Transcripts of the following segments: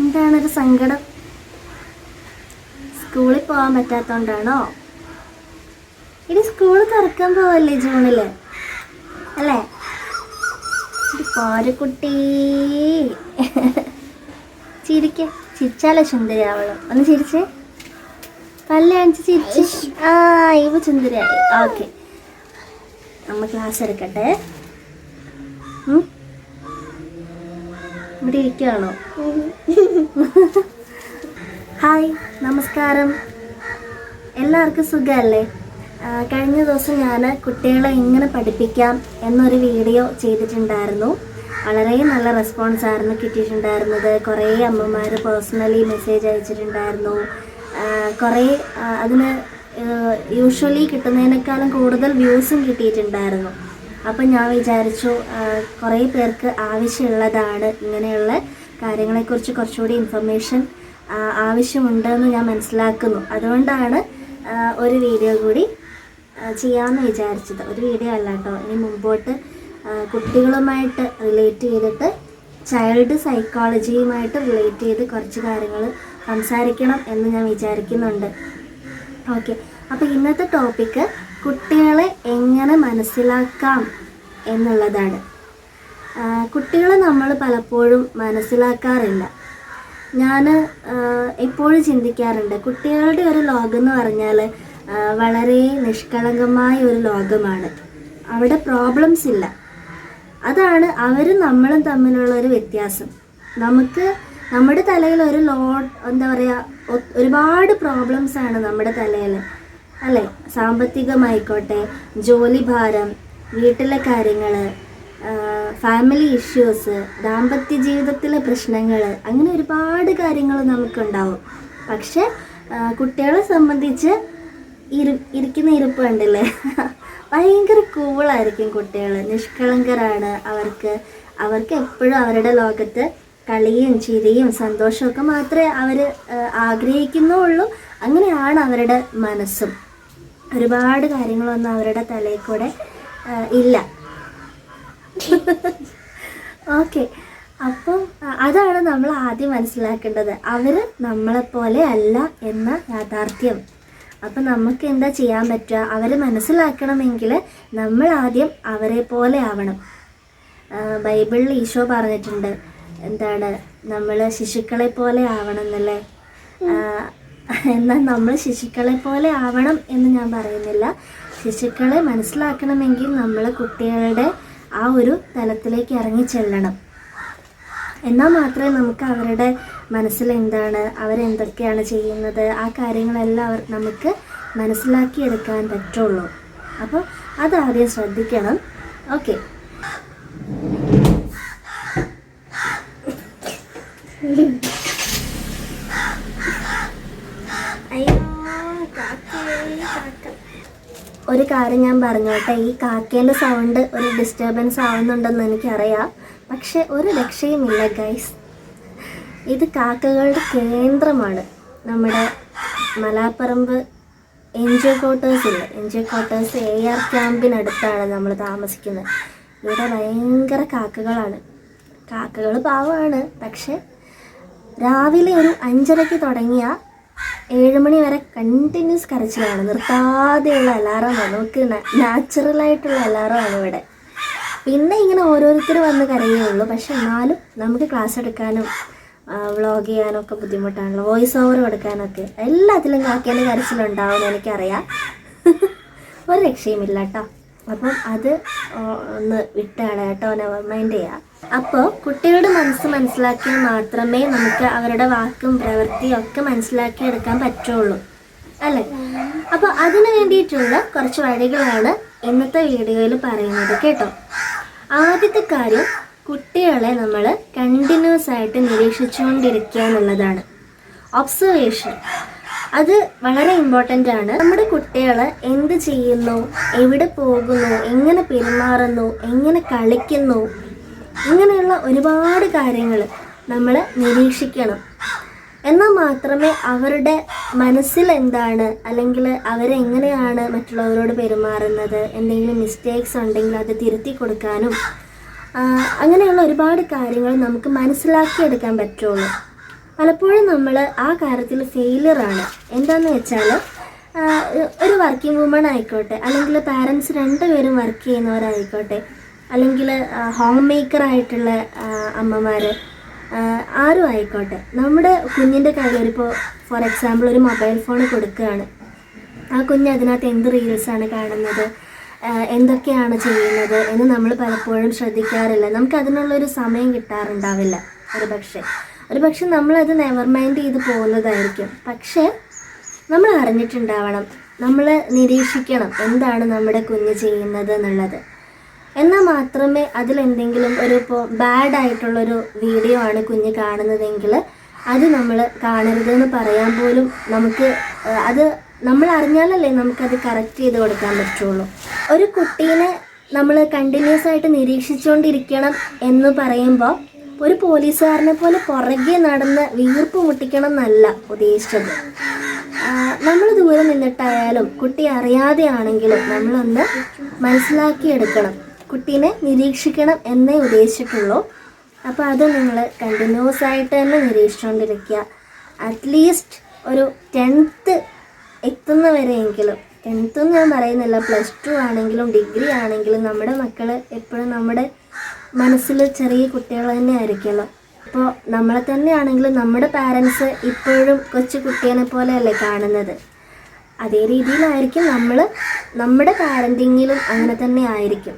എന്താണൊരു സങ്കടം? സ്കൂളിൽ പോകാൻ പറ്റാത്തോണ്ടാണോ? ഇനി സ്കൂൾ തുറക്കാൻ പോവല്ലേ ജൂണില്, അല്ലേ? പാരക്കുട്ടി ചിരിക്ക, ചിരിച്ചാലോ സുന്ദരിയാവളോ. ഒന്ന് ചിരിച്ചേ, പല്ല് കാണിച്ച് ചിരിച്ച്. ആ, ഇവ സുന്ദരിയായി. ഓക്കെ, നമ്മ ക്ലാസ് എടുക്കട്ടെ. ഇവിടെ ഇരിക്കുകയാണോ? ഹായ്, നമസ്കാരം. എല്ലാവർക്കും സുഖമല്ലേ? കഴിഞ്ഞ ദിവസം ഞാൻ കുട്ടികളെ എങ്ങനെ പഠിപ്പിക്കാം എന്നൊരു വീഡിയോ ചെയ്തിട്ടുണ്ടായിരുന്നു. വളരെ നല്ല റെസ്പോൺസ് ആയിരുന്നു കിട്ടിയിട്ടുണ്ടായിരുന്നത്. കുറേ അമ്മമാർ പേഴ്സണലി മെസ്സേജ് അയച്ചിട്ടുണ്ടായിരുന്നു. കുറേ അതിന് യൂഷ്വലി കിട്ടുന്നതിനേക്കാളും കൂടുതൽ വ്യൂസും കിട്ടിയിട്ടുണ്ടായിരുന്നു. അപ്പം ഞാൻ വിചാരിച്ചു കുറേ പേർക്ക് ആവശ്യമുള്ളതാണ്, ഇങ്ങനെയുള്ള കാര്യങ്ങളെക്കുറിച്ച് കുറച്ചുകൂടി ഇൻഫർമേഷൻ ആവശ്യമുണ്ടെന്ന് ഞാൻ മനസ്സിലാക്കുന്നു. അതുകൊണ്ടാണ് ഒരു വീഡിയോ കൂടി ചെയ്യാമെന്ന് വിചാരിച്ചത്. ഒരു വീഡിയോ അല്ല കേട്ടോ, ഇനി മുമ്പോട്ട് കുട്ടികളുമായിട്ട് റിലേറ്റ് ചെയ്തിട്ട് ചൈൽഡ് സൈക്കോളജിയുമായിട്ട് റിലേറ്റ് ചെയ്ത് കുറച്ച് കാര്യങ്ങൾ സംസാരിക്കണം എന്ന് ഞാൻ വിചാരിക്കുന്നുണ്ട്. ഓക്കെ, അപ്പോൾ ഇന്നത്തെ ടോപ്പിക്ക് കുട്ടികളെ എങ്ങനെ മനസ്സിലാക്കാം എന്നുള്ളതാണ്. കുട്ടികളെ നമ്മൾ പലപ്പോഴും മനസ്സിലാക്കാറില്ല. ഞാൻ എപ്പോഴും ചിന്തിക്കാറുണ്ട്, കുട്ടികളുടെ ഒരു ലോകം എന്ന് പറഞ്ഞാൽ വളരെ നിഷ്കളങ്കമായ ഒരു ലോകമാണ്. അവിടെ പ്രോബ്ലംസ് ഇല്ല. അതാണ് അവരും നമ്മളും തമ്മിലുള്ള ഒരു വ്യത്യാസം. നമ്മുടെ തലയിൽ ഒരു എന്താ പറയുക, ഒരുപാട് പ്രോബ്ലംസ് ആണ് നമ്മുടെ തലയിൽ, അല്ലേ? സാമ്പത്തികമായിക്കോട്ടെ, ജോലി ഭാരം, വീട്ടിലെ കാര്യങ്ങൾ, ഫാമിലി ഇഷ്യൂസ്, ദാമ്പത്യ ജീവിതത്തിലെ പ്രശ്നങ്ങൾ, അങ്ങനെ ഒരുപാട് കാര്യങ്ങൾ നമുക്കുണ്ടാവും. പക്ഷെ കുട്ടികളെ സംബന്ധിച്ച് ഇരിക്കുന്ന ഇരിപ്പ് കണ്ടില്ലേ, ഭയങ്കര കൂളായിരിക്കും കുട്ടികൾ. നിഷ്കളങ്കരാണ്. അവർക്ക് എപ്പോഴും അവരുടെ ലോകത്ത് കളിയും ചിരിയും സന്തോഷമൊക്കെ മാത്രമേ അവർ ആഗ്രഹിക്കുന്നുള്ളൂ. അങ്ങനെയാണ് അവരുടെ മനസ്സും. ഒരുപാട് കാര്യങ്ങളൊന്നും അവരുടെ തലയിൽ കൂടെ ഇല്ല. ഓക്കെ, അപ്പം അതാണ് നമ്മൾ ആദ്യം മനസ്സിലാക്കേണ്ടത്. അവർ നമ്മളെപ്പോലെ അല്ല എന്ന യാഥാർത്ഥ്യം. അപ്പം നമുക്ക് എന്താ ചെയ്യാൻ പറ്റുക? അവർ മനസ്സിലാക്കണമെങ്കിൽ നമ്മൾ ആദ്യം അവരെ പോലെ ആവണം. ബൈബിളിൽ ഈശോ പറഞ്ഞിട്ടുണ്ട്, എന്താണ്, നമ്മൾ ശിശുക്കളെ പോലെ ആവണം എന്നല്ലേ. എന്നാൽ നമ്മൾ ശിശുക്കളെ പോലെ ആവണം എന്ന് ഞാൻ പറയുന്നില്ല. ശിശുക്കളെ മനസ്സിലാക്കണമെങ്കിൽ നമ്മൾ കുട്ടികളുടെ ആ ഒരു തലത്തിലേക്ക് ഇറങ്ങി ചെല്ലണം. എന്നാൽ മാത്രമേ നമുക്ക് അവരുടെ മനസ്സിൽ എന്താണ്, അവരെന്തൊക്കെയാണ് ചെയ്യുന്നത്, ആ കാര്യങ്ങളെല്ലാം നമുക്ക് മനസ്സിലാക്കിയെടുക്കാൻ പറ്റുള്ളൂ. അപ്പോൾ അതാദ്യം ശ്രദ്ധിക്കണം. ഓക്കെ, ഒരു കാര്യം ഞാൻ പറഞ്ഞോട്ടെ, ഈ കാക്കേൻ്റെ സൗണ്ട് ഒരു ഡിസ്റ്റർബൻസ് ആവുന്നുണ്ടെന്ന് എനിക്കറിയാം. പക്ഷെ ഒരു രക്ഷയുമില്ല ഗൈസ്, ഇത് കാക്കകളുടെ കേന്ദ്രമാണ്. നമ്മുടെ മലാപ്പറമ്പ് NGO ക്വാർട്ടേഴ്സ് ഇല്ല, NGO ക്വാർട്ടേഴ്സ് AR ക്യാമ്പിനടുത്താണ് നമ്മൾ താമസിക്കുന്നത്. ഇവിടെ ഭയങ്കര കാക്കകളാണ്. കാക്കകൾ പാവമാണ്. പക്ഷെ രാവിലെ ഒരു 5:30 തുടങ്ങിയ 7 മണി വരെ കണ്ടിന്യൂസ് കരച്ചിലാണ്. നിർത്താതെയുള്ള അലാറമാണ്. നമുക്ക് നാച്ചുറലായിട്ടുള്ള അലാറമാണ് ഇവിടെ. പിന്നെ ഇങ്ങനെ ഓരോരുത്തർ വന്ന് കരയുള്ളൂ. പക്ഷെ എന്നാലും നമുക്ക് ക്ലാസ് എടുക്കാനും വ്ളോഗ് ചെയ്യാനും ഒക്കെ ബുദ്ധിമുട്ടാണല്ലോ, വോയിസ് ഓവർ കൊടുക്കാനൊക്കെ. എല്ലാത്തിലും കാക്കേൻ്റെ കരച്ചിലുണ്ടാവുമെന്ന് എനിക്കറിയാം. ഒരു രക്ഷയുമില്ല കേട്ടോ. അപ്പം അത് ഒന്ന് വിട്ടാണ് കേട്ടോ, നെവർ മൈൻഡ് ചെയ്യാം. അപ്പോൾ കുട്ടികളുടെ മനസ്സിലാക്കിയാൽ മാത്രമേ നമുക്ക് അവരുടെ വാക്കും പ്രവൃത്തിയും ഒക്കെ മനസ്സിലാക്കിയെടുക്കാൻ പറ്റുള്ളൂ, അല്ലേ? അപ്പോൾ അതിന് വേണ്ടിയിട്ടുള്ള കുറച്ച് വഴികളാണ് ഇന്നത്തെ വീഡിയോയിൽ പറയുന്നത് കേട്ടോ. ആദ്യത്തെ കാര്യം, കുട്ടികളെ നമ്മൾ കണ്ടിന്യൂസ് ആയിട്ട് നിരീക്ഷിച്ചുകൊണ്ടിരിക്കുക എന്നുള്ളതാണ്. ഒബ്സർവേഷൻ, അത് വളരെ ഇമ്പോർട്ടൻ്റ് ആണ്. നമ്മുടെ കുട്ടികൾ എന്ത് ചെയ്യുന്നു, എവിടെ പോകുന്നു, എങ്ങനെ പെരുമാറുന്നു, എങ്ങനെ കളിക്കുന്നു, ഇങ്ങനെയുള്ള ഒരുപാട് കാര്യങ്ങൾ നമ്മൾ നിരീക്ഷിക്കണം. എന്നാൽ മാത്രമേ അവരുടെ മനസ്സിൽ എന്താണ്, അല്ലെങ്കിൽ അവരെങ്ങനെയാണ് മറ്റുള്ളവരോട് പെരുമാറുന്നത്, എന്തെങ്കിലും മിസ്റ്റേക്സ് ഉണ്ടെങ്കിൽ അത് തിരുത്തി കൊടുക്കാനും അങ്ങനെയുള്ള ഒരുപാട് കാര്യങ്ങൾ നമുക്ക് മനസ്സിലാക്കിയെടുക്കാൻ പറ്റുള്ളൂ. പലപ്പോഴും നമ്മൾ ആ കാര്യത്തിൽ ഫെയിലിയറാണ്. എന്താണെന്ന് വെച്ചാൽ ഒരു വർക്കിംഗ് വുമൺ ആയിക്കോട്ടെ, അല്ലെങ്കിൽ പാരൻസ് രണ്ടുപേരും വർക്ക് ചെയ്യുന്നവരായിക്കോട്ടെ, അല്ലെങ്കിൽ ഹോം മേക്കറായിട്ടുള്ള അമ്മമാർ, ആരും ആയിക്കോട്ടെ, നമ്മുടെ കുഞ്ഞിൻ്റെ കയ്യിൽ ഇപ്പോൾ ഫോർ എക്സാമ്പിൾ ഒരു മൊബൈൽ ഫോൺ കൊടുക്കുകയാണ്. ആ കുഞ്ഞ് അതിനകത്ത് എന്ത് റീൽസാണ് കാണുന്നത്, എന്തൊക്കെയാണ് ചെയ്യുന്നത് എന്ന് നമ്മൾ പലപ്പോഴും ശ്രദ്ധിക്കാറില്ല. നമുക്ക് അതിനുള്ളൊരു സമയം കിട്ടാറുണ്ടാവില്ല. ഒരു പക്ഷെ നമ്മളത് നെവർ മൈൻഡ് ചെയ്ത് പോകുന്നതായിരിക്കും. പക്ഷേ നമ്മൾ അറിഞ്ഞിട്ടുണ്ടാവണം, നമ്മൾ നിരീക്ഷിക്കണം എന്താണ് നമ്മുടെ കുഞ്ഞ് ചെയ്യുന്നത് എന്നുള്ളത്. എന്നാൽ മാത്രമേ അതിലെന്തെങ്കിലും ഇപ്പോൾ ബാഡായിട്ടുള്ളൊരു വീഡിയോ ആണ് കുഞ്ഞ് കാണുന്നതെങ്കിൽ അത് നമ്മൾ കാണരുതെന്ന് പറയാൻ പോലും നമുക്ക്, അത് നമ്മൾ അറിഞ്ഞാലല്ലേ നമുക്കത് കറക്റ്റ് ചെയ്ത് കൊടുക്കാൻ പറ്റുള്ളൂ. ഒരു കുട്ടീനെ നമ്മൾ കണ്ടിന്യൂസ് ആയിട്ട് നിരീക്ഷിച്ചുകൊണ്ടിരിക്കണം എന്ന് പറയുമ്പോൾ ഒരു പോലീസുകാരനെ പോലെ പുറകെ നടന്ന് വീർപ്പ് മുട്ടിക്കണം എന്നല്ല ഉദ്ദേശിച്ചത്. നമ്മൾ ദൂരെ നിന്നിട്ടായാലും കുട്ടി അറിയാതെ ആണെങ്കിലും നമ്മളൊന്ന് മനസ്സിലാക്കിയെടുക്കണം, കുട്ടീനെ നിരീക്ഷിക്കണം എന്നേ ഉദ്ദേശിച്ചിട്ടുള്ളൂ. അപ്പോൾ അത് നിങ്ങൾ കണ്ടിന്യൂസ് ആയിട്ട് തന്നെ നിരീക്ഷിച്ചുകൊണ്ടിരിക്കുക. അറ്റ്ലീസ്റ്റ് ഒരു 10th എത്തുന്നവരെയെങ്കിലും, 10th എന്ന് ഞാൻ പറയുന്നില്ല, +2 ആണെങ്കിലും ഡിഗ്രി ആണെങ്കിലും നമ്മുടെ മക്കൾ എപ്പോഴും നമ്മുടെ മനസ്സിൽ ചെറിയ കുട്ടികൾ തന്നെ ആയിരിക്കുമല്ലോ. ഇപ്പോൾ നമ്മളെ തന്നെയാണെങ്കിലും നമ്മുടെ പാരൻസ് ഇപ്പോഴും കൊച്ചു കുട്ടീനെ പോലെയല്ലേ കാണുന്നത്. അതേ രീതിയിലായിരിക്കും നമ്മുടെ പാരൻറ്റിങ്ങിലും അങ്ങനെ തന്നെ ആയിരിക്കും.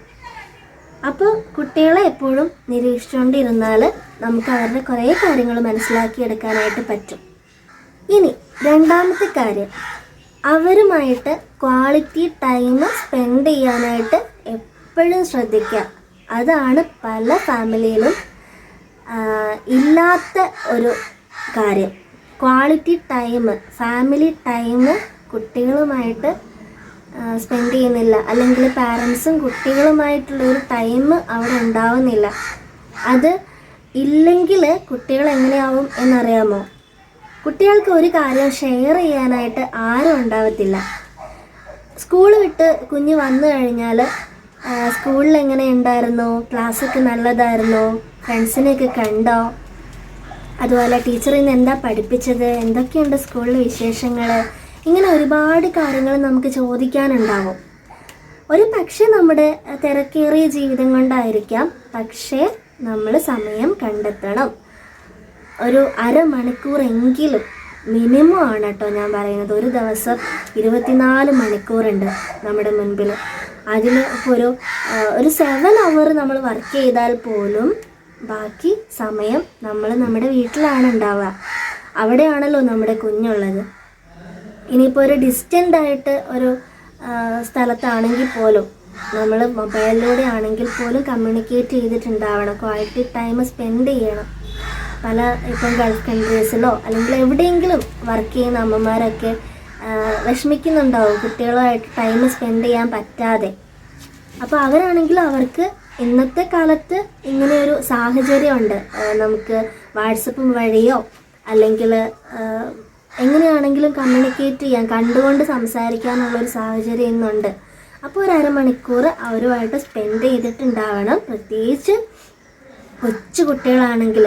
അപ്പോൾ കുട്ടികളെ എപ്പോഴും നിരീക്ഷിച്ചുകൊണ്ടിരുന്നാൽ നമുക്ക് അവരുടെ കുറേ കാര്യങ്ങൾ മനസ്സിലാക്കിയെടുക്കാനായിട്ട് പറ്റും. ഇനി രണ്ടാമത്തെ കാര്യം, അവരുമായിട്ട് ക്വാളിറ്റി ടൈം സ്പെൻഡ് ചെയ്യാനായിട്ട് എപ്പോഴും ശ്രദ്ധിക്കുക. അതാണ് പല ഫാമിലിയിലും ഇല്ലാത്ത ഒരു കാര്യം. ക്വാളിറ്റി ടൈം, ഫാമിലി ടൈം കുട്ടികളുമായിട്ട് സ്പെൻഡ് ചെയ്യുന്നില്ല, അല്ലെങ്കിൽ പാരൻസും കുട്ടികളുമായിട്ടുള്ളൊരു ടൈം അവിടെ ഉണ്ടാവുന്നില്ല. അത് ഇല്ലെങ്കിൽ കുട്ടികൾ എങ്ങനെയാവും എന്നറിയാമോ? കുട്ടികൾക്ക് ഒരു കാര്യം ഷെയർ ചെയ്യാനായിട്ട് ആരും ഉണ്ടാവത്തില്ല. സ്കൂൾ വിട്ട് കുഞ്ഞ് വന്നു കഴിഞ്ഞാൽ സ്കൂളിൽ എങ്ങനെ ഉണ്ടായിരുന്നു, ക്ലാസ്സൊക്കെ നല്ലതായിരുന്നോ, ഫ്രണ്ട്സിനെയൊക്കെ കണ്ടോ, അതുപോലെ ടീച്ചർ ഇന്ന് എന്താ പഠിപ്പിച്ചത്, എന്തൊക്കെയുണ്ട് സ്കൂളിൽ വിശേഷങ്ങൾ, ഇങ്ങനെ ഒരുപാട് കാര്യങ്ങൾ നമുക്ക് ചോദിക്കാനുണ്ടാവും. ഒരു പക്ഷേ നമ്മുടെ തിരക്കേറിയ ജീവിതം കൊണ്ടായിരിക്കാം, പക്ഷേ നമ്മൾ സമയം കണ്ടെത്തണം. ഒരു അരമണിക്കൂറെങ്കിലും മിനിമം ആണ് കേട്ടോ ഞാൻ പറയുന്നത്. ഒരു ദിവസം 24 മണിക്കൂറുണ്ട് നമ്മുടെ മുൻപിൽ. അതിൽ ഒരു 7 hour നമ്മൾ വർക്ക് ചെയ്താൽ പോലും ബാക്കി സമയം നമ്മൾ നമ്മുടെ വീട്ടിലാണ് ഉണ്ടാവുക. അവിടെയാണല്ലോ നമ്മുടെ കുഞ്ഞുള്ളത്. ഇനിയിപ്പോൾ ഒരു ഡിസ്റ്റൻ്റ് ആയിട്ട് ഒരു സ്ഥലത്താണെങ്കിൽ പോലും നമ്മൾ മൊബൈലിലൂടെ ആണെങ്കിൽ പോലും കമ്മ്യൂണിക്കേറ്റ് ചെയ്തിട്ടുണ്ടാവണം, ക്വാളിറ്റി ടൈം സ്പെൻഡ് ചെയ്യണം. ഇപ്പം ഗൾഫ് കൺട്രീസിലോ അല്ലെങ്കിൽ എവിടെയെങ്കിലും വർക്ക് ചെയ്യുന്ന അമ്മമാരൊക്കെ വിഷമിക്കുന്നുണ്ടാവും കുട്ടികളുമായിട്ട് ടൈം സ്പെൻഡ് ചെയ്യാൻ പറ്റാതെ. അപ്പോൾ അവരാണെങ്കിൽ അവർക്ക് ഇന്നത്തെ കാലത്ത് ഇങ്ങനെയൊരു സാഹചര്യമുണ്ട്. നമുക്ക് വാട്സപ്പ് വഴിയോ അല്ലെങ്കിൽ എങ്ങനെയാണെങ്കിലും കമ്മ്യൂണിക്കേറ്റ് ചെയ്യാൻ, കണ്ടുകൊണ്ട് സംസാരിക്കാനുള്ളൊരു സാഹചര്യം ഇന്നുണ്ട്. അപ്പോൾ ഒരു അരമണിക്കൂർ അവരുമായിട്ട് സ്പെൻഡ് ചെയ്തിട്ടുണ്ടാവണം. പ്രത്യേകിച്ച് കൊച്ചു കുട്ടികളാണെങ്കിൽ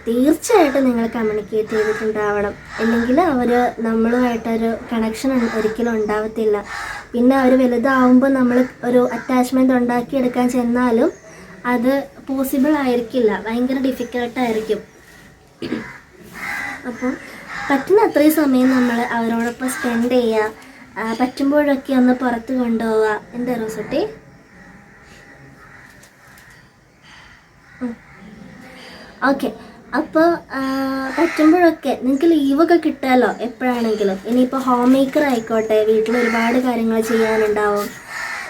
തീർച്ചയായിട്ടും നിങ്ങൾ കമ്മ്യൂണിക്കേറ്റ് ചെയ്തിട്ടുണ്ടാവണം. ഇല്ലെങ്കിൽ അവർ നമ്മളുമായിട്ടൊരു കണക്ഷൻ ഒരിക്കലും ഉണ്ടാവത്തില്ല. പിന്നെ അവർ വലുതാവുമ്പോൾ നമ്മൾ ഒരു അറ്റാച്ച്മെൻറ്റ് ഉണ്ടാക്കിയെടുക്കാൻ ചെന്നാലും അത് പോസിബിൾ ആയിരിക്കില്ല, ഭയങ്കര ഡിഫിക്കൽട്ടായിരിക്കും. അപ്പോൾ പറ്റുന്ന അത്രയും സമയം നമ്മൾ അവരോടൊപ്പം സ്പെൻഡ് ചെയ്യുക. പറ്റുമ്പോഴൊക്കെ ഒന്ന് പുറത്ത് കൊണ്ടുപോവുക. എന്താ റോസൂട്ടി? ഓക്കെ. അപ്പോൾ പറ്റുമ്പോഴൊക്കെ നിങ്ങൾക്ക് ലീവൊക്കെ കിട്ടുമല്ലോ എപ്പോഴാണെങ്കിലും. ഇനിയിപ്പോൾ ഹോം മേക്കർ ആയിക്കോട്ടെ, വീട്ടിൽ ഒരുപാട് കാര്യങ്ങൾ ചെയ്യാനുണ്ടാവും.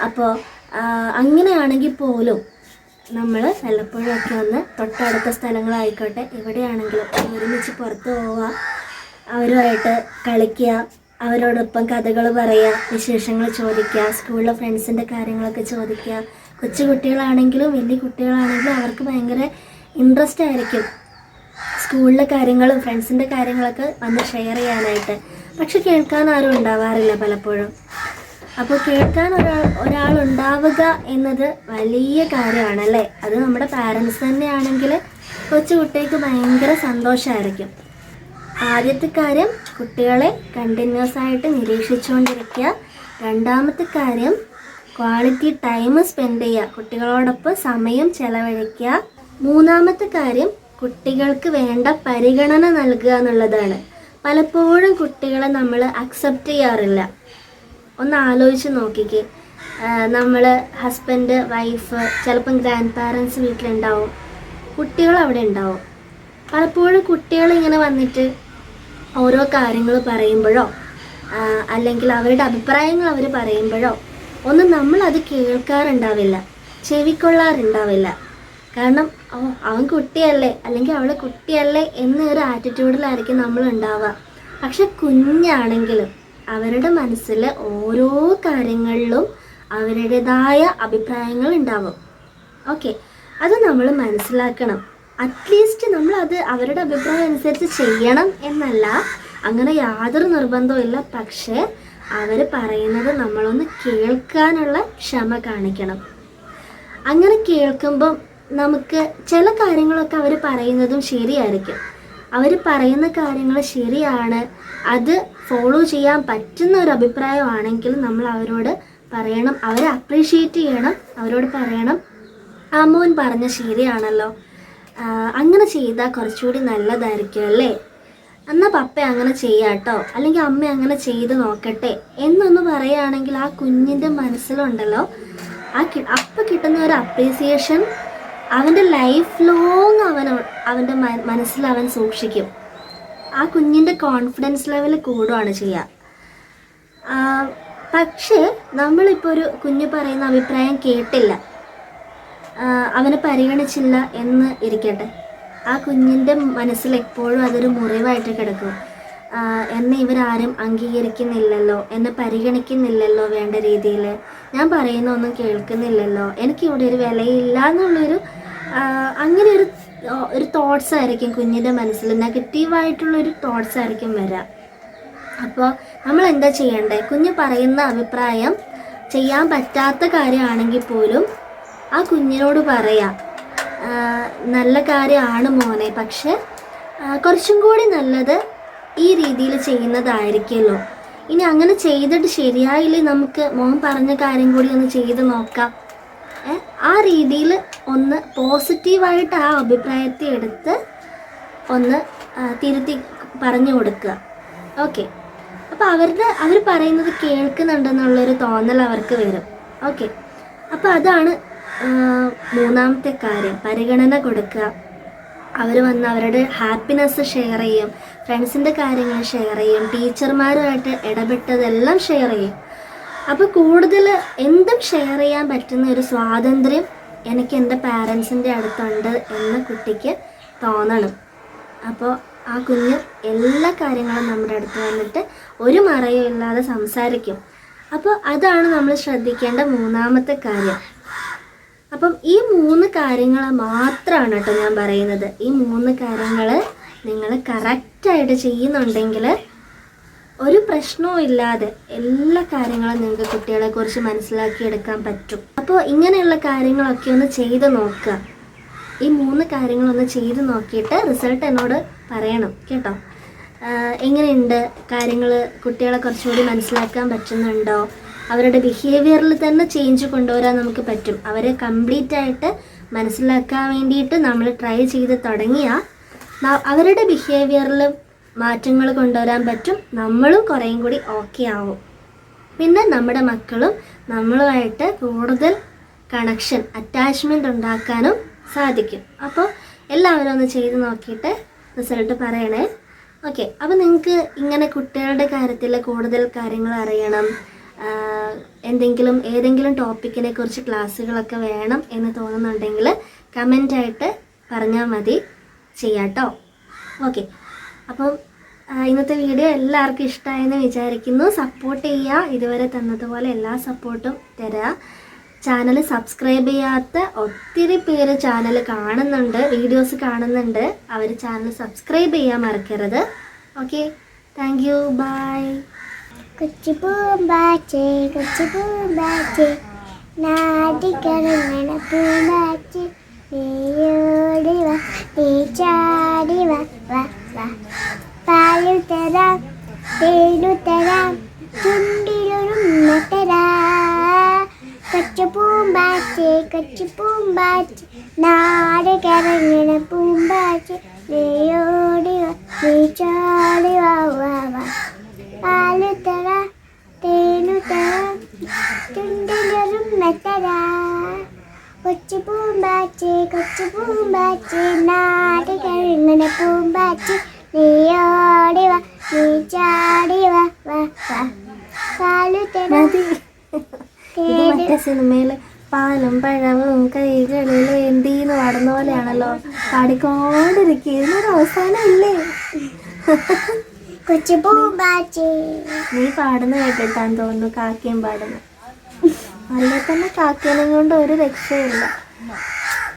അപ്പോൾ അങ്ങനെയാണെങ്കിൽ പോലും നമ്മൾ വല്ലപ്പോഴൊക്കെ ഒന്ന് തൊട്ടടുത്ത സ്ഥലങ്ങളായിക്കോട്ടെ എവിടെയാണെങ്കിലും ഒരുമിച്ച് പുറത്ത് പോവുക, അവരുമായിട്ട് കളിക്കുക, അവരോടൊപ്പം കഥകൾ പറയുക, വിശേഷങ്ങൾ ചോദിക്കുക, സ്കൂളിലെ ഫ്രണ്ട്സിൻ്റെ കാര്യങ്ങളൊക്കെ ചോദിക്കുക. കൊച്ചു കുട്ടികളാണെങ്കിലും വലിയ കുട്ടികളാണെങ്കിലും അവർക്ക് ഭയങ്കര ഇൻട്രസ്റ്റ് ആയിരിക്കും സ്കൂളിലെ കാര്യങ്ങളും ഫ്രണ്ട്സിൻ്റെ കാര്യങ്ങളൊക്കെ വന്ന് ഷെയർ ചെയ്യാനായിട്ട്. പക്ഷെ കേൾക്കാൻ ആരും ഉണ്ടാവാറില്ല പലപ്പോഴും. അപ്പോൾ കേൾക്കാൻ ഒരാളുണ്ടാവുക എന്നത് വലിയ കാര്യമാണല്ലേ. അത് നമ്മുടെ പാരൻസ് തന്നെയാണെങ്കിൽ കൊച്ചു കുട്ടിക്ക് ഭയങ്കര സന്തോഷമായിരിക്കും. ആദ്യത്തെ കാര്യം, കുട്ടികളെ കണ്ടിന്യൂസ് ആയിട്ട് നിരീക്ഷിച്ചുകൊണ്ടിരിക്കുക. രണ്ടാമത്തെ കാര്യം, ക്വാളിറ്റി ടൈം സ്പെൻഡ് ചെയ്യുക, കുട്ടികളോടൊപ്പം സമയം ചെലവഴിക്കുക. മൂന്നാമത്തെ കാര്യം, കുട്ടികൾക്ക് വേണ്ട പരിഗണന നൽകുക എന്നുള്ളതാണ്. പലപ്പോഴും കുട്ടികളെ നമ്മൾ അക്സെപ്റ്റ് ചെയ്യാറില്ല. ഒന്ന് ആലോചിച്ച് നോക്കിക്കേ. നമ്മൾ ഹസ്ബൻഡ്, വൈഫ്, ചിലപ്പം ഗ്രാൻഡ് പാരൻസ് വീട്ടിലുണ്ടാവും, കുട്ടികൾ അവിടെ ഉണ്ടാവും. പലപ്പോഴും കുട്ടികളിങ്ങനെ വന്നിട്ട് ഓരോ കാര്യങ്ങൾ പറയുമ്പോഴോ അല്ലെങ്കിൽ അവരുടെ അഭിപ്രായങ്ങൾ അവർ പറയുമ്പോഴോ ഒന്നും നമ്മളത് കേൾക്കാറുണ്ടാവില്ല, ചെവിക്കൊള്ളാറുണ്ടാവില്ല. കാരണം അവൻ കുട്ടിയല്ലേ അല്ലെങ്കിൽ അവൾ കുട്ടിയല്ലേ എന്നൊരു ആറ്റിറ്റ്യൂഡിലായിരിക്കും നമ്മളുണ്ടാവുക. പക്ഷെ കുഞ്ഞാണെങ്കിലും അവരുടെ മനസ്സിൽ ഓരോ കാര്യങ്ങളിലും അവരുടേതായ അഭിപ്രായങ്ങൾ ഉണ്ടാവും. ഓക്കെ, അത് നമ്മൾ മനസ്സിലാക്കണം. അറ്റ്ലീസ്റ്റ് നമ്മളത് അവരുടെ അഭിപ്രായം അനുസരിച്ച് ചെയ്യണം എന്നല്ല, അങ്ങനെ യാതൊരു നിർബന്ധവും ഇല്ല. പക്ഷേ അവർ പറയുന്നത് നമ്മളൊന്ന് കേൾക്കാനുള്ള ക്ഷമ കാണിക്കണം. അങ്ങനെ കേൾക്കുമ്പം നമുക്ക് ചില കാര്യങ്ങളൊക്കെ അവർ പറയുന്നതും ശരിയായിരിക്കും. അവർ പറയുന്ന കാര്യങ്ങൾ ശരിയാണ്, അത് ഫോളോ ചെയ്യാൻ പറ്റുന്ന ഒരു അഭിപ്രായമാണെങ്കിൽ നമ്മൾ അവരോട് പറയണം, അവരെ അപ്രീഷിയേറ്റ് ചെയ്യണം. അവരോട് പറയണം, മോൻ പറഞ്ഞ ശരിയാണല്ലോ, അങ്ങനെ ചെയ്താൽ കുറച്ചുകൂടി നല്ലതായിരിക്കും അല്ലേ, എന്നാൽ പപ്പ അങ്ങനെ ചെയ്യാട്ടോ, അല്ലെങ്കിൽ അമ്മ അങ്ങനെ ചെയ്ത് നോക്കട്ടെ എന്നൊന്ന് പറയുകയാണെങ്കിൽ ആ കുഞ്ഞിൻ്റെ മനസ്സിലുണ്ടല്ലോ അപ്പം കിട്ടുന്ന ഒരു അപ്രീസിയേഷൻ അവൻ്റെ ലൈഫ് ലോങ് അവൻ്റെ മനസ്സിൽ അവൻ സൂക്ഷിക്കും. ആ കുഞ്ഞിൻ്റെ കോൺഫിഡൻസ് ലെവൽ കൂടുകയാണ് ചെയ്യുക. പക്ഷേ നമ്മളിപ്പോൾ ഒരു കുഞ്ഞ് പറയുന്ന അഭിപ്രായം കേട്ടില്ല, അവനെ പരിഗണിച്ചില്ല എന്ന് ഇരിക്കട്ടെ, ആ കുഞ്ഞിൻ്റെ മനസ്സിൽ എപ്പോഴും അതൊരു മുറിവായിട്ട് കിടക്കും. എന്നെ ഇവരാരും അംഗീകരിക്കുന്നില്ലല്ലോ, എന്നെ പരിഗണിക്കുന്നില്ലല്ലോ വേണ്ട രീതിയിൽ, ഞാൻ പറയുന്ന ഒന്നും കേൾക്കുന്നില്ലല്ലോ, എനിക്കിവിടെ ഒരു വിലയില്ല എന്നുള്ളൊരു അങ്ങനെ ഒരു തോട്ട്സ് ആയിരിക്കും കുഞ്ഞിൻ്റെ മനസ്സിൽ, നെഗറ്റീവായിട്ടുള്ളൊരു തോട്ട്സ് ആയിരിക്കും വരിക. അപ്പോൾ നമ്മൾ എന്താ ചെയ്യേണ്ടത്? കുഞ്ഞ് പറയുന്ന അഭിപ്രായം ചെയ്യാൻ പറ്റാത്ത കാര്യമാണെങ്കിൽ പോലും ആ കുഞ്ഞിനോട് പറയാം, നല്ല കാര്യമാണ് മോനെ, പക്ഷെ കുറച്ചും കൂടി നല്ലത് ഈ രീതിയിൽ ചെയ്യുന്നതായിരിക്കുമല്ലോ. ഇനി അങ്ങനെ ചെയ്തിട്ട് ശരിയായില്ലേ, നമുക്ക് മോൻ പറഞ്ഞ കാര്യം കൂടി ഒന്ന് ചെയ്ത് നോക്കാം. ആ രീതിയിൽ ഒന്ന് പോസിറ്റീവായിട്ട് ആ അഭിപ്രായത്തെ എടുത്ത് ഒന്ന് തിരുത്തി പറഞ്ഞു കൊടുക്കുക. ഓക്കെ, അപ്പോൾ അവർ പറയുന്നത് കേൾക്കുന്നുണ്ടെന്നുള്ളൊരു തോന്നൽ അവർക്ക് വരും. ഓക്കെ, അപ്പോൾ അതാണ് മൂന്നാമത്തെ കാര്യം, പരിഗണന കൊടുക്കുക. അവർ വന്ന് അവരുടെ ഹാപ്പിനെസ് ഷെയർ ചെയ്യും, ഫ്രണ്ട്സിൻ്റെ കാര്യങ്ങൾ ഷെയർ ചെയ്യും, ടീച്ചർമാരുമായിട്ട് ഇടപെട്ടതെല്ലാം ഷെയർ ചെയ്യും. അപ്പോൾ കൂടുതൽ എന്തും ഷെയർ ചെയ്യാൻ പറ്റുന്ന ഒരു സ്വാതന്ത്ര്യം എനിക്ക് എൻ്റെ പാരൻസിൻ്റെ അടുത്തുണ്ട് എന്ന് കുട്ടിക്ക് തോന്നണം. അപ്പോൾ ആ കുഞ്ഞ് എല്ലാ കാര്യങ്ങളും നമ്മുടെ അടുത്ത് വന്നിട്ട് ഒരു മറയും ഇല്ലാതെ സംസാരിക്കും. അപ്പോൾ അതാണ് നമ്മൾ ശ്രദ്ധിക്കേണ്ട മൂന്നാമത്തെ കാര്യം. അപ്പം ഈ 3 കാര്യങ്ങൾ മാത്രമാണ് കേട്ടോ ഞാൻ പറയുന്നത്. ഈ 3 കാര്യങ്ങൾ നിങ്ങൾ കറക്റ്റായിട്ട് ചെയ്യുന്നുണ്ടെങ്കിൽ ഒരു പ്രശ്നവും ഇല്ലാതെ എല്ലാ കാര്യങ്ങളും നിങ്ങൾക്ക് കുട്ടികളെക്കുറിച്ച് മനസ്സിലാക്കിയെടുക്കാൻ പറ്റും. അപ്പോൾ ഇങ്ങനെയുള്ള കാര്യങ്ങളൊക്കെ ഒന്ന് ചെയ്ത് നോക്കുക. ഈ 3 കാര്യങ്ങളൊന്ന് ചെയ്ത് നോക്കിയിട്ട് റിസൾട്ട് എന്നോട് പറയണം കേട്ടോ. എങ്ങനെയുണ്ട് കാര്യങ്ങൾ, കുട്ടികളെ കുറച്ചുകൂടി മനസ്സിലാക്കാൻ പറ്റുന്നുണ്ടോ, അവരുടെ ബിഹേവിയറിൽ തന്നെ ചേഞ്ച് കൊണ്ടുവരാൻ നമുക്ക് പറ്റും. അവരെ കംപ്ലീറ്റ് ആയിട്ട് മനസ്സിലാക്കാൻ വേണ്ടിയിട്ട് നമ്മൾ ട്രൈ ചെയ്ത് തുടങ്ങിയാൽ അവരുടെ ബിഹേവിയറിൽ മാറ്റങ്ങൾ കൊണ്ടുവരാൻ പറ്റും. നമ്മളും കുറേയും കൂടി ഓക്കെ ആവും. പിന്നെ നമ്മുടെ മക്കളും നമ്മളുമായിട്ട് കൂടുതൽ കണക്ഷൻ, അറ്റാച്ച്മെൻറ്റ് ഉണ്ടാക്കാനും സാധിക്കും. അപ്പോൾ എല്ലാവരും ഒന്ന് ചെയ്ത് നോക്കിയിട്ട് റിസൾട്ട് പറയണേ. ഓക്കെ, അപ്പോൾ നിങ്ങൾക്ക് ഇങ്ങനെ കുട്ടികളുടെ കാര്യത്തിൽ കൂടുതൽ കാര്യങ്ങൾ അറിയണം, ഏതെങ്കിലും ടോപ്പിക്കിനെ കുറിച്ച് ക്ലാസ്സുകളൊക്കെ വേണം എന്ന് തോന്നുന്നുണ്ടെങ്കിൽ കമൻ്റായിട്ട് പറഞ്ഞാൽ മതി, ചെയ്യാട്ടോ. ഓക്കെ, അപ്പം ഇന്നത്തെ വീഡിയോ എല്ലാവർക്കും ഇഷ്ടമായെന്ന് വിചാരിക്കുന്നു. സപ്പോർട്ട് ചെയ്യുക, ഇതുവരെ തന്നതുപോലെ എല്ലാ സപ്പോർട്ടും തരിക. ചാനൽ സബ്സ്ക്രൈബ് ചെയ്യാത്ത ഒത്തിരി പേര് ചാനൽ കാണുന്നുണ്ട്, വീഡിയോസ് കാണുന്നുണ്ട്. അവർ ചാനൽ സബ്സ്ക്രൈബ് ചെയ്യാൻ മറക്കരുത്. Okay, thank you, bye. കൊച്ചു പൂമ്പാറ്റേ കൊച്ചു പൂമ്പാറ്റേ നാടിക്കറങ്ങണ പൂമ്പാറ്റേ നീയോടി വാ നീ ചാടി വാ വാ വാ പാലു തരാം തേനു തരാം ചുണ്ടിലൊരുമ്മ തരാം കൊച്ചു പൂമ്പാറ്റേ നാട് കറങ്ങണ പൂമ്പാറ്റേ നീയോടി വാ നീ ചാടി വാ വാ വാ പാലു തരാം തേനു തരാം ചുണ്ടിലൊരുമ്മ തരാം കൊച്ചു പൂമ്പാറ്റേ നാട് കറങ്ങണ പൂമ്പാറ്റേ നീയോടി വാ നീ ചാടി വാ വാ വാ പാലു തരാം മതി. ഇത് മറ്റേ സിനിമയില് പാലും പഴവും കൈകളിൽ ഏന്തീന്ന് പാടുന്ന പോലെയാണല്ലോ. പാടിക്കൊണ്ടിരിക്കുക. ഇതിനൊരു അവസാനം ഇല്ലേ? കൊച്ചു പൂമ്പാറ്റേ നീ പാടുന്ന കേട്ടിട്ടാന്ന് തോന്നുന്നു കാക്കയും പാടുന്നു. അല്ലേ തന്നെ കാക്കേനെ കൊണ്ട് ഒരു രക്ഷയില്ല.